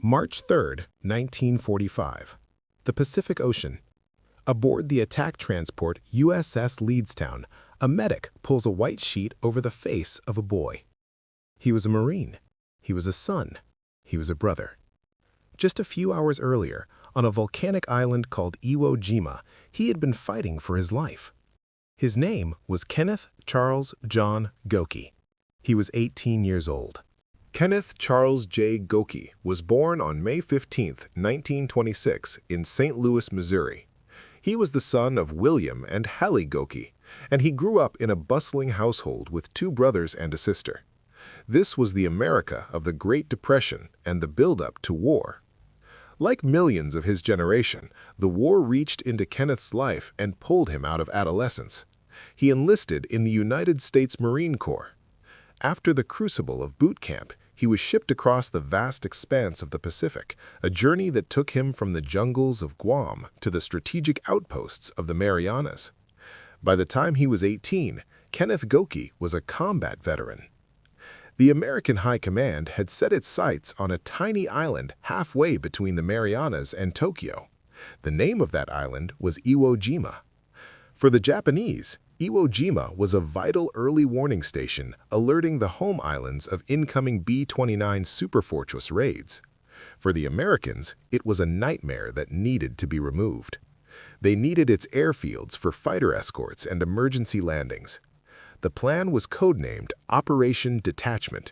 March 3, 1945. The Pacific Ocean. Aboard the attack transport USS Leedstown, a medic pulls a white sheet over the face of a boy. He was a Marine. He was a son. He was a brother. Just a few hours earlier, on a volcanic island called Iwo Jima, he had been fighting for his life. His name was Kenneth Charles John Goeke. He was 18 years old. Kenneth Charles J. Goeke was born on May 15, 1926, in St. Louis, Missouri. He was the son of William and Hallie Goeke, and he grew up in a bustling household with two brothers and a sister. This was the America of the Great Depression and the build-up to war. Like millions of his generation, the war reached into Kenneth's life and pulled him out of adolescence. He enlisted in the United States Marine Corps. After the crucible of boot camp, he was shipped across the vast expanse of the Pacific, a journey that took him from the jungles of Guam to the strategic outposts of the Marianas. By the time he was 18, Kenneth Goeke was a combat veteran. The American High Command had set its sights on a tiny island halfway between the Marianas and Tokyo. The name of that island was Iwo Jima. For the Japanese, Iwo Jima was a vital early warning station alerting the home islands of incoming B-29 superfortress raids. For the Americans, it was a nightmare that needed to be removed. They needed its airfields for fighter escorts and emergency landings. The plan was codenamed Operation Detachment.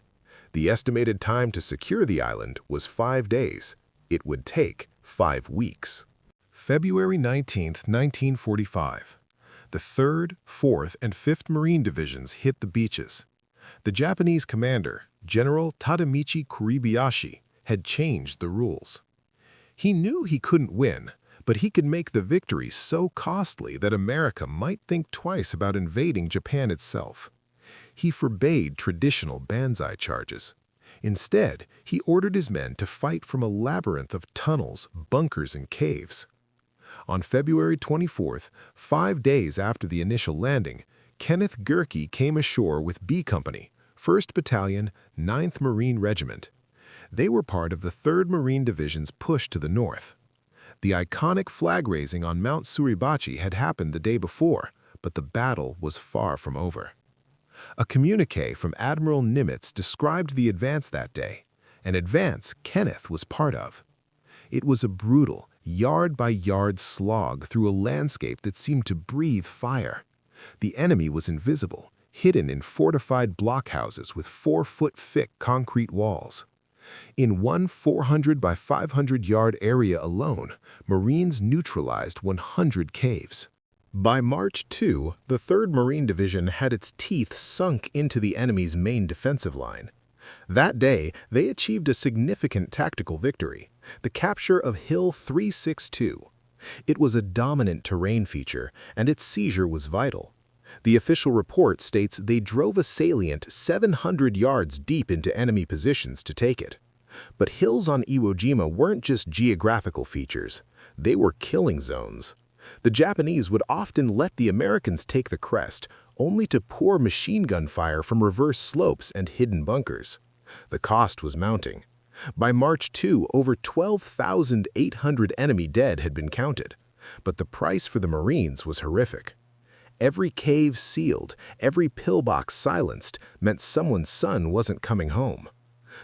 The estimated time to secure the island was 5 days. It would take 5 weeks. February 19, 1945. The 3rd, 4th, and 5th Marine Divisions hit the beaches. The Japanese commander, General Tadamichi Kuribayashi, had changed the rules. He knew he couldn't win, but he could make the victory so costly that America might think twice about invading Japan itself. He forbade traditional banzai charges. Instead, he ordered his men to fight from a labyrinth of tunnels, bunkers, and caves. On February 24th, 5 days after the initial landing, Kenneth Goeke came ashore with B Company, 1st Battalion, 9th Marine Regiment. They were part of the 3rd Marine Division's push to the north. The iconic flag raising on Mount Suribachi had happened the day before, but the battle was far from over. A communiqué from Admiral Nimitz described the advance that day, an advance Kenneth was part of. It was a brutal, yard-by-yard slog through a landscape that seemed to breathe fire. The enemy was invisible, hidden in fortified blockhouses with 4-foot-thick concrete walls. In one 400 by 500-yard area alone, Marines neutralized 100 caves. By March 2, the 3rd Marine Division had its teeth sunk into the enemy's main defensive line. That day, they achieved a significant tactical victory, the capture of Hill 362. It was a dominant terrain feature, and its seizure was vital. The official report states they drove a salient 700 yards deep into enemy positions to take it. But hills on Iwo Jima weren't just geographical features. They were killing zones. The Japanese would often let the Americans take the crest, only to pour machine gun fire from reverse slopes and hidden bunkers. The cost was mounting. By March 2, over 12,800 enemy dead had been counted, but the price for the Marines was horrific. Every cave sealed, every pillbox silenced, meant someone's son wasn't coming home.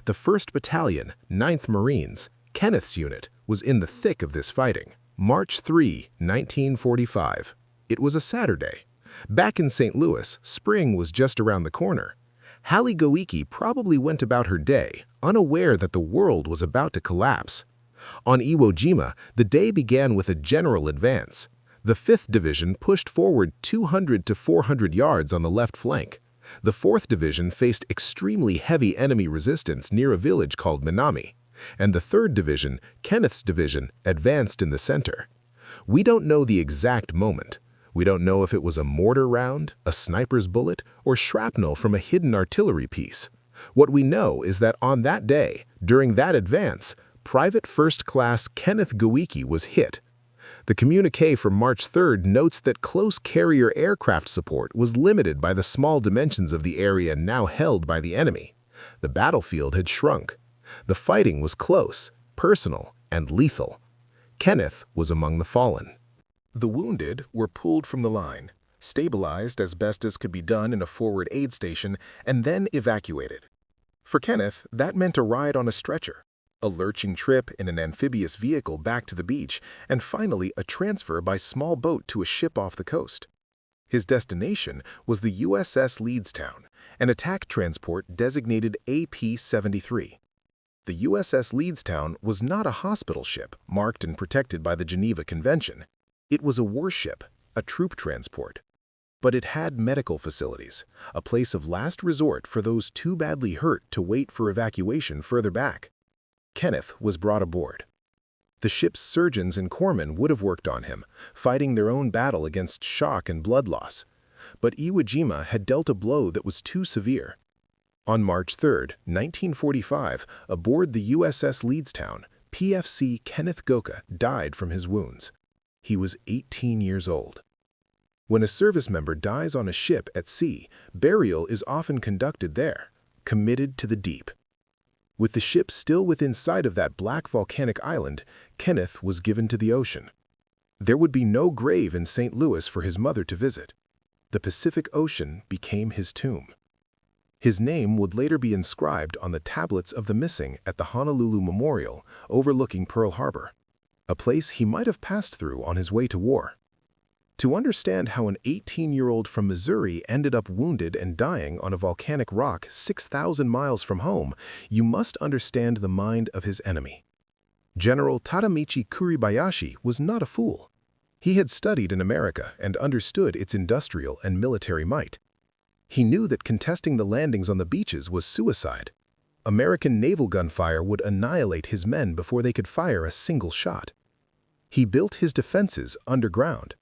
The 1st Battalion, 9th Marines, Kenneth's unit, was in the thick of this fighting. March 3, 1945. It was a Saturday. Back in St. Louis, spring was just around the corner. Hallie Goeke probably went about her day, unaware that the world was about to collapse. On Iwo Jima, the day began with a general advance. The 5th Division pushed forward 200 to 400 yards on the left flank. The 4th Division faced extremely heavy enemy resistance near a village called Minami, and the 3rd Division, Kenneth's division, advanced in the center. We don't know the exact moment. We don't know if it was a mortar round, a sniper's bullet, or shrapnel from a hidden artillery piece. What we know is that on that day, during that advance, Private First Class Kenneth Goeke was hit. The communiqué from March 3 notes that close carrier aircraft support was limited by the small dimensions of the area now held by the enemy. The battlefield had shrunk. The fighting was close, personal and lethal. Kenneth was among the fallen. The wounded were pulled from the line, stabilized as best as could be done in a forward aid station, and then evacuated. For Kenneth, that meant a ride on a stretcher, a lurching trip in an amphibious vehicle back to the beach, and finally a transfer by small boat to a ship off the coast. His destination was the USS Leedstown, an attack transport designated AP-73. The USS Leedstown was not a hospital ship marked and protected by the Geneva Convention. It was a warship, a troop transport. But it had medical facilities, a place of last resort for those too badly hurt to wait for evacuation further back. Kenneth was brought aboard. The ship's surgeons and corpsmen would have worked on him, fighting their own battle against shock and blood loss. But Iwo Jima had dealt a blow that was too severe. On March 3, 1945, aboard the USS Leedstown, PFC Kenneth Goeke died from his wounds. He was 18 years old. When a service member dies on a ship at sea, burial is often conducted there, committed to the deep. With the ship still within sight of that black volcanic island, Kenneth was given to the ocean. There would be no grave in St. Louis for his mother to visit. The Pacific Ocean became his tomb. His name would later be inscribed on the tablets of the missing at the Honolulu Memorial overlooking Pearl Harbor, a place he might have passed through on his way to war. To understand how an 18-year-old from Missouri ended up wounded and dying on a volcanic rock 6,000 miles from home, you must understand the mind of his enemy. General Tadamichi Kuribayashi was not a fool. He had studied in America and understood its industrial and military might. He knew that contesting the landings on the beaches was suicide. American naval gunfire would annihilate his men before they could fire a single shot. He built his defenses underground.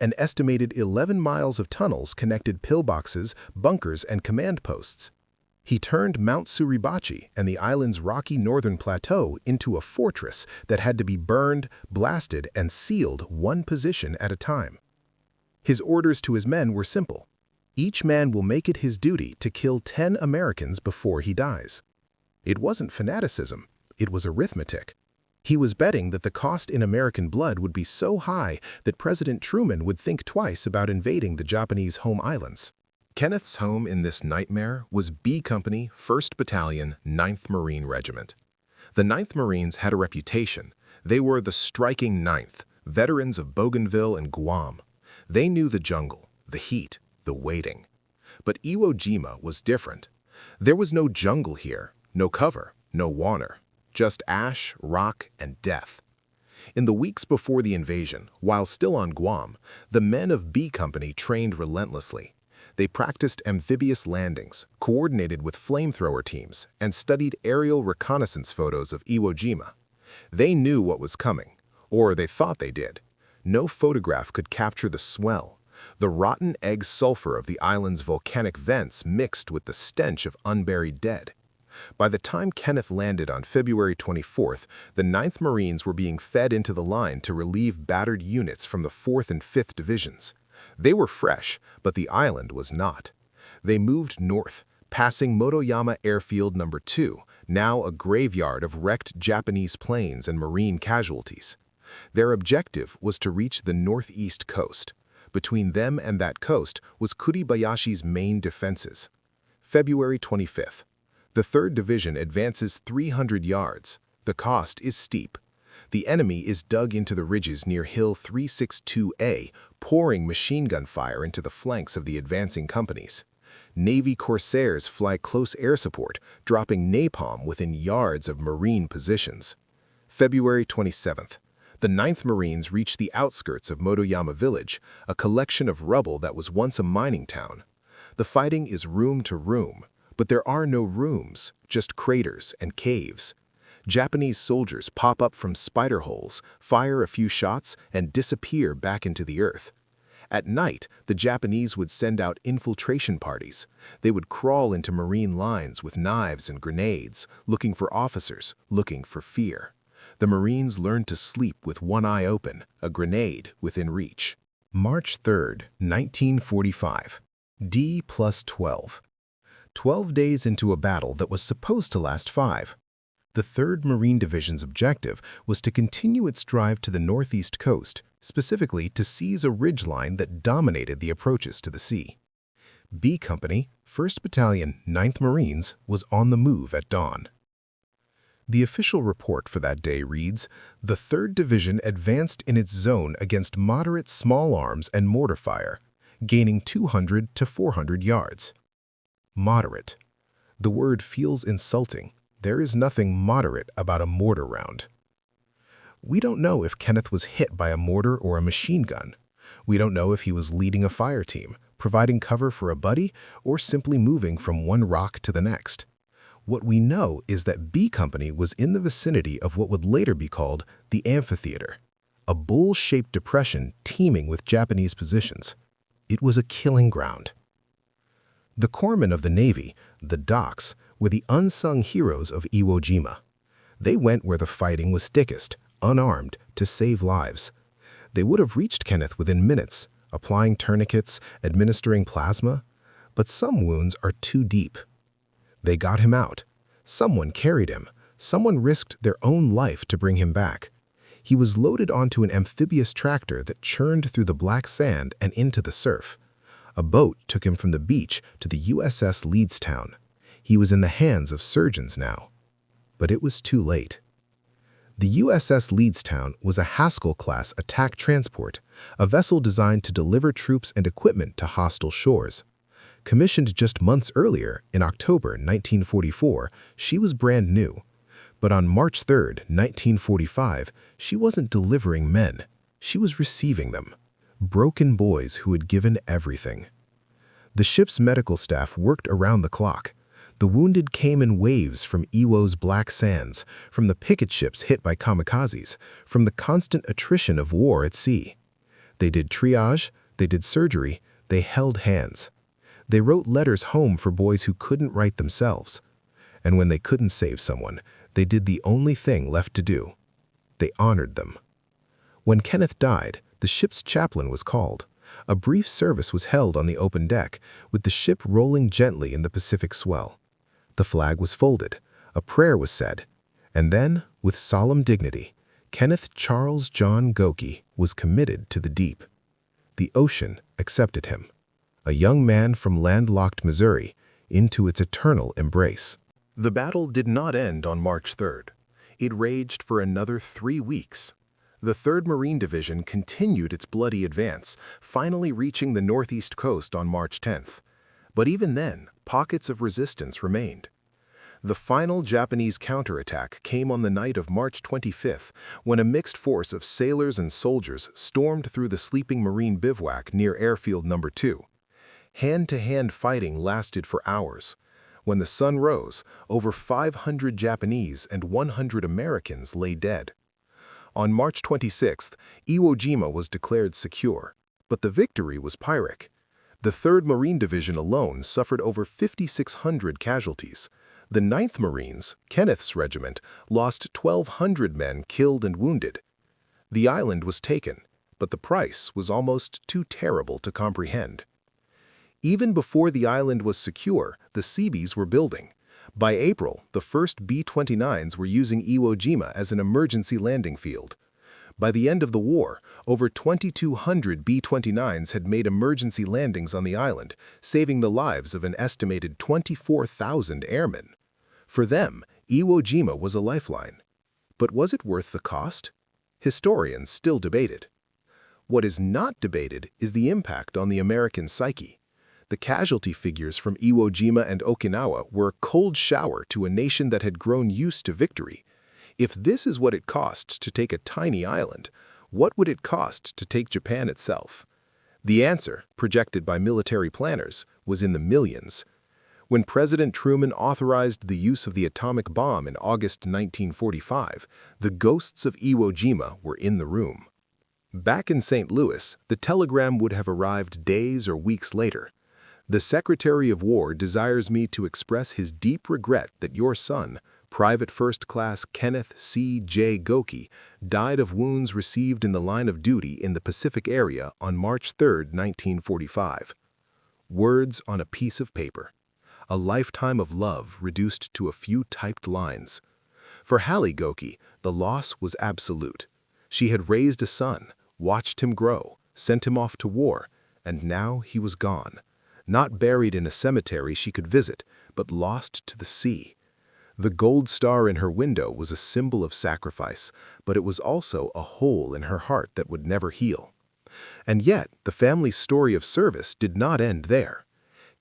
An estimated 11 miles of tunnels connected pillboxes, bunkers, and command posts. He turned Mount Suribachi and the island's rocky northern plateau into a fortress that had to be burned, blasted, and sealed one position at a time. His orders to his men were simple. Each man will make it his duty to kill 10 Americans before he dies. It wasn't fanaticism, it was arithmetic. He was betting that the cost in American blood would be so high that President Truman would think twice about invading the Japanese home islands. Kenneth's home in this nightmare was B Company, 1st Battalion, 9th Marine Regiment. The 9th Marines had a reputation. They were the striking 9th, veterans of Bougainville and Guam. They knew the jungle, the heat, the waiting. But Iwo Jima was different. There was no jungle here, no cover, no water. Just ash, rock, and death. In the weeks before the invasion, while still on Guam, the men of B Company trained relentlessly. They practiced amphibious landings, coordinated with flamethrower teams, and studied aerial reconnaissance photos of Iwo Jima. They knew what was coming, or they thought they did. No photograph could capture the swell, the rotten egg sulfur of the island's volcanic vents mixed with the stench of unburied dead. By the time Kenneth landed on February 24th, the 9th Marines were being fed into the line to relieve battered units from the 4th and 5th Divisions. They were fresh, but the island was not. They moved north, passing Motoyama Airfield No. 2, now a graveyard of wrecked Japanese planes and Marine casualties. Their objective was to reach the northeast coast. Between them and that coast was Kuribayashi's main defenses. February 25th. The 3rd Division advances 300 yards. The cost is steep. The enemy is dug into the ridges near Hill 362A, pouring machine gun fire into the flanks of the advancing companies. Navy Corsairs fly close air support, dropping napalm within yards of Marine positions. February 27th. The 9th Marines reach the outskirts of Motoyama Village, a collection of rubble that was once a mining town. The fighting is room to room. But there are no rooms, just craters and caves. Japanese soldiers pop up from spider holes, fire a few shots, and disappear back into the earth. At night, the Japanese would send out infiltration parties. They would crawl into Marine lines with knives and grenades, looking for officers, looking for fear. The Marines learned to sleep with one eye open, a grenade within reach. March 3, 1945. D+12. 12 days into a battle that was supposed to last 5. The 3rd Marine Division's objective was to continue its drive to the northeast coast, specifically to seize a ridgeline that dominated the approaches to the sea. B Company, 1st Battalion, 9th Marines, was on the move at dawn. The official report for that day reads, "The 3rd Division advanced in its zone against moderate small arms and mortar fire, gaining 200 to 400 yards. Moderate. The word feels insulting. There is nothing moderate about a mortar round. We don't know if Kenneth was hit by a mortar or a machine gun. We don't know if he was leading a fire team, providing cover for a buddy, or simply moving from one rock to the next. What we know is that B Company was in the vicinity of what would later be called the amphitheater, a bowl-shaped depression teeming with Japanese positions. It was a killing ground. The corpsmen of the Navy, the docks, were the unsung heroes of Iwo Jima. They went where the fighting was thickest, unarmed, to save lives. They would have reached Kenneth within minutes, applying tourniquets, administering plasma, but some wounds are too deep. They got him out. Someone carried him. Someone risked their own life to bring him back. He was loaded onto an amphibious tractor that churned through the black sand and into the surf. A boat took him from the beach to the USS Leedstown. He was in the hands of surgeons now. But it was too late. The USS Leedstown was a Haskell-class attack transport, a vessel designed to deliver troops and equipment to hostile shores. Commissioned just months earlier, in October 1944, she was brand new. But on March 3, 1945, she wasn't delivering men. She was receiving them. Broken boys who had given everything. The ship's medical staff worked around the clock. The wounded came in waves from Iwo's black sands, from the picket ships hit by kamikazes, from the constant attrition of war at sea. They did triage, they did surgery, they held hands. They wrote letters home for boys who couldn't write themselves. And when they couldn't save someone, they did the only thing left to do. They honored them. When Kenneth died, the ship's chaplain was called. A brief service was held on the open deck, with the ship rolling gently in the Pacific swell. The flag was folded, a prayer was said, and then, with solemn dignity, Kenneth Charles John Goeke was committed to the deep. The ocean accepted him, a young man from landlocked Missouri, into its eternal embrace. The battle did not end on March 3rd. It raged for another 3 weeks. The 3rd Marine Division continued its bloody advance, finally reaching the northeast coast on March 10th. But even then, pockets of resistance remained. The final Japanese counterattack came on the night of March 25th, when a mixed force of sailors and soldiers stormed through the sleeping Marine bivouac near Airfield No. 2. Hand-to-hand fighting lasted for hours. When the sun rose, over 500 Japanese and 100 Americans lay dead. On March 26th, Iwo Jima was declared secure, but the victory was Pyrrhic. The 3rd Marine Division alone suffered over 5,600 casualties. The 9th Marines, Kenneth's regiment, lost 1,200 men killed and wounded. The island was taken, but the price was almost too terrible to comprehend. Even before the island was secure, the Seabees were building. By April, the first B-29s were using Iwo Jima as an emergency landing field. By the end of the war, over 2,200 B-29s had made emergency landings on the island, saving the lives of an estimated 24,000 airmen. For them, Iwo Jima was a lifeline. But was it worth the cost? Historians still debate it. What is not debated is the impact on the American psyche. The casualty figures from Iwo Jima and Okinawa were a cold shower to a nation that had grown used to victory. If this is what it costs to take a tiny island, what would it cost to take Japan itself? The answer, projected by military planners, was in the millions. When President Truman authorized the use of the atomic bomb in August 1945, the ghosts of Iwo Jima were in the room. Back in St. Louis, the telegram would have arrived days or weeks later. The Secretary of War desires me to express his deep regret that your son, Private First Class Kenneth C.J. Goeke, died of wounds received in the line of duty in the Pacific area on March 3, 1945. Words on a piece of paper. A lifetime of love reduced to a few typed lines. For Hallie Goeke, the loss was absolute. She had raised a son, watched him grow, sent him off to war, and now he was gone. Not buried in a cemetery she could visit, but lost to the sea. The gold star in her window was a symbol of sacrifice, but it was also a hole in her heart that would never heal. And yet, the family's story of service did not end there.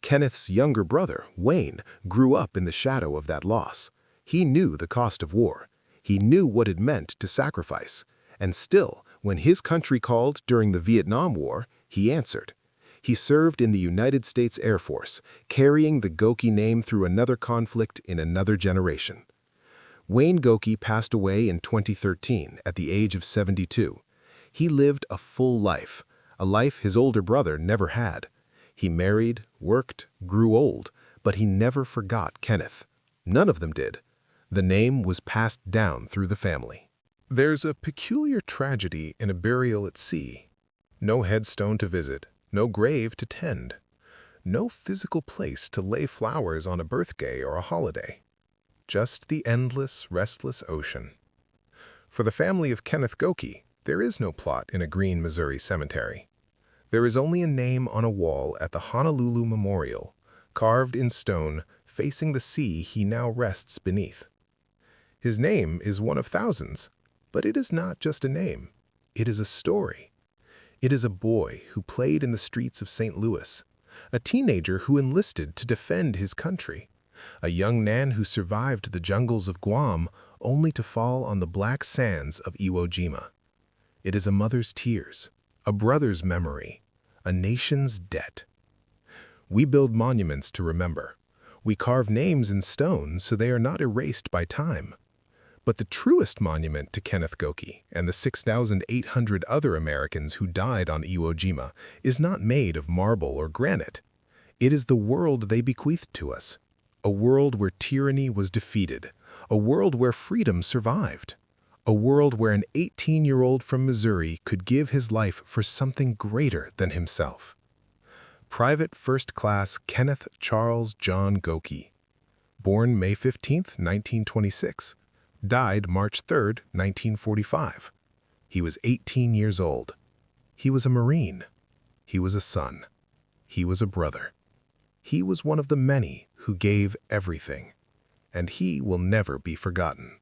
Kenneth's younger brother, Wayne, grew up in the shadow of that loss. He knew the cost of war. He knew what it meant to sacrifice. And still, when his country called during the Vietnam War, he answered. He served in the United States Air Force, carrying the Goeke name through another conflict in another generation. Wayne Goeke passed away in 2013 at the age of 72. He lived a full life, a life his older brother never had. He married, worked, grew old, but he never forgot Kenneth. None of them did. The name was passed down through the family. There's a peculiar tragedy in a burial at sea. No headstone to visit, no grave to tend, no physical place to lay flowers on a birthday or a holiday. Just the endless, restless ocean. For the family of Kenneth Goeke, there is no plot in a green Missouri cemetery. There is only a name on a wall at the Honolulu Memorial, carved in stone, facing the sea he now rests beneath. His name is one of thousands, but it is not just a name. It is a story. It is a boy who played in the streets of St. Louis, a teenager who enlisted to defend his country, a young man who survived the jungles of Guam only to fall on the black sands of Iwo Jima. It is a mother's tears, a brother's memory, a nation's debt. We build monuments to remember. We carve names in stone so they are not erased by time. But the truest monument to Kenneth Goeke and the 6,800 other Americans who died on Iwo Jima is not made of marble or granite. It is the world they bequeathed to us, a world where tyranny was defeated, a world where freedom survived, a world where an 18-year-old from Missouri could give his life for something greater than himself. Private First Class Kenneth Charles John Goeke, born May 15, 1926. Died March 3, 1945. He was 18 years old. He was a Marine. He was a son. He was a brother. He was one of the many who gave everything, and he will never be forgotten.